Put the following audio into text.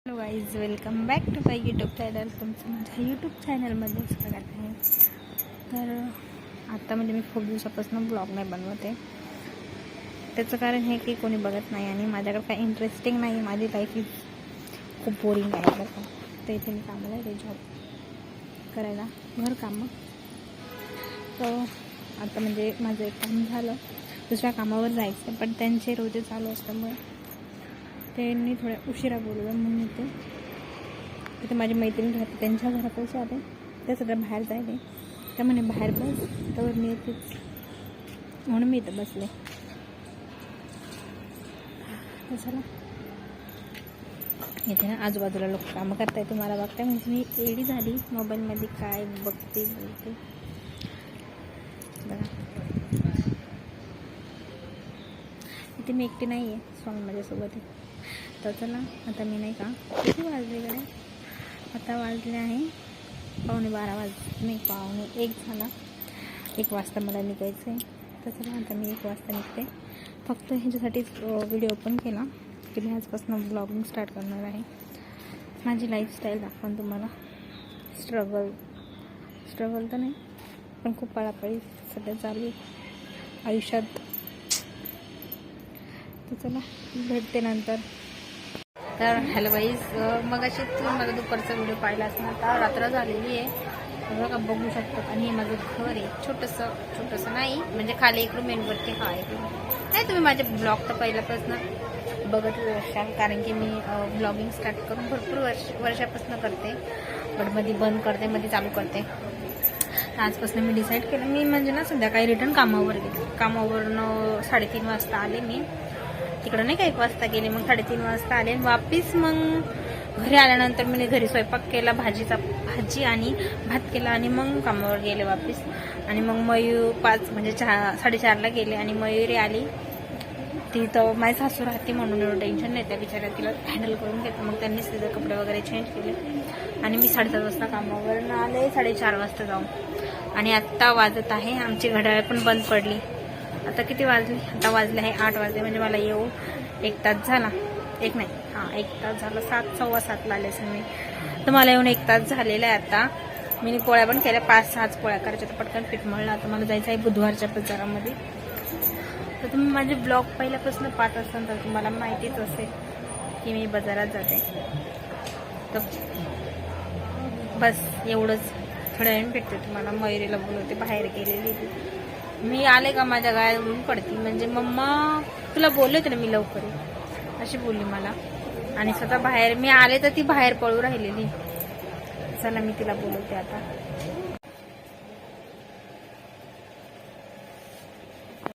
Hello guys, welcome back to my YouTube channel. तुमचं माझ्या YouTube चॅनलमध्ये स्वागत आहे. तर आता म्हणजे मी खूप दिवसापासून ब्लॉग नाही बनवते. त्याचं कारण हे की कोणी बघत नाही आणि माझ्याकडे काही इंटरेस्टिंग नाही. माझी लाईफ इज खूप बोरिंग आहे बरं का. तर इथे मी कामाला आहे, जॉब करायला, घरकामं. तर आता म्हणजे माझं एक काम झालं, दुसऱ्या कामावर जायचं, पण त्यांचे रोजे चालू असल्यामुळे त्यांनी थोड्या उशिरा बोलवलं. म्हणून इथे माझी मैत्रीण राहते, त्यांच्या घरात आले. ते सगळं बाहेर जायले, त्या म्हणे बाहेर बस, तर मी येतेच, म्हणून मी इथं बसले. चला, इथे ना आजूबाजूला लोक कामं करताय, तुम्हाला बघताय म्हणजे मी एडी झाली मोबाईलमध्ये काय बघते. बघा, इथे मी एकटी नाही आहे, स्वामी माझ्यासोबत आहे. तर चला, आता मी नाही का, किती वाजलेकडे, आता वाजले आहे 11:15 नाही, 1:15 झाला. 1 वाजता मला निघायचं आहे. तर चला, आता मी 1 वाजता निघते. फक्त ह्याच्यासाठीच व्हिडिओ ओपन केला की मी आजपासून ब्लॉगिंग स्टार्ट करणार आहे. माझी लाईफस्टाईल दाखवून तुम्हाला. स्ट्रगल तर नाही, पण खूप पळापळी सध्या चालू आहे आयुष्यात. तर चला, भेटते नंतर. तर हॅलो गाईज, मग अशी तुम्ही माझा दुपारचा व्हिडिओ पाहिला असणार. तर रात्र झालेली आहे बघा, बघू शकतो. आणि हे माझं घर आहे, छोटंसं नाही, म्हणजे खाली एक रूम वरती हा एक रूम नाही. तुम्ही माझे ब्लॉग तर पहिल्यापासून बघत असाल, कारण की मी ब्लॉगिंग स्टार्ट करून भरपूर वर्षापासून करते, पण मध्ये बंद करते, मध्ये चालू करते. आजपासून मी डिसाईड केलं, मी म्हणजे ना संध्याकाळी रिटर्न कामावरून 3:30 वाजता आले. मी तिकडं नाही का 1 वाजता गेले, मग 3:30 वाजता आले वापिस. मग घरी आल्यानंतर मी घरी स्वयंपाक केला, भाजी आणि भात केला, आणि मग कामावर गेले वापिस. आणि मग मयूर 5 म्हणजे 4:30ला गेले, आणि मयुरी आली. ती तर माझी सासू राहते म्हणून एवढं टेन्शन नाही, त्या बिचाऱ्या तिला हँडल करून घेतलं. मग त्यांनीच तिथे कपडे वगैरे चेंज केले, आणि मी 7:30 वाजता कामावर आले, 4:30 वाजता जाऊन. आणि आत्ता वाजत आहे, आमची घड्याळ पण बंद पडली. आता किती वाजले? आता वाजले आहे 8 वाजले, म्हणजे मला येऊ 1 तास झाला. 1 तास झाला. 7:15 आले असेल मी. तर मला येऊन 1 तास झालेला आहे. आता मी पोळ्या पण केल्या, 5-6 पोळ्या करायच्या, तर पटकन पीठ मळलं. आता मला जायचं आहे बुधवारच्या बाजारामध्ये. तर तुम्ही माझे ब्लॉग पहिल्यापासून पाहत असाल तर तुम्हाला माहितीच असेल की मी बाजारात जाते. तर बस एवढंच. थोड्या वेळाने भेटते तुम्हाला. मयुरीला बोलवते, बाहेर गेलेली ती. मी आले का माझ्या गायवरून पडती, म्हणजे मम्मा तुला बोलले होते ना मी लवकर ये, अशी बोलली मला. आणि स्वतः बाहेर मी आले तर ती बाहेर पळू राहिलेली. चला, मी तिला बोलवते आता.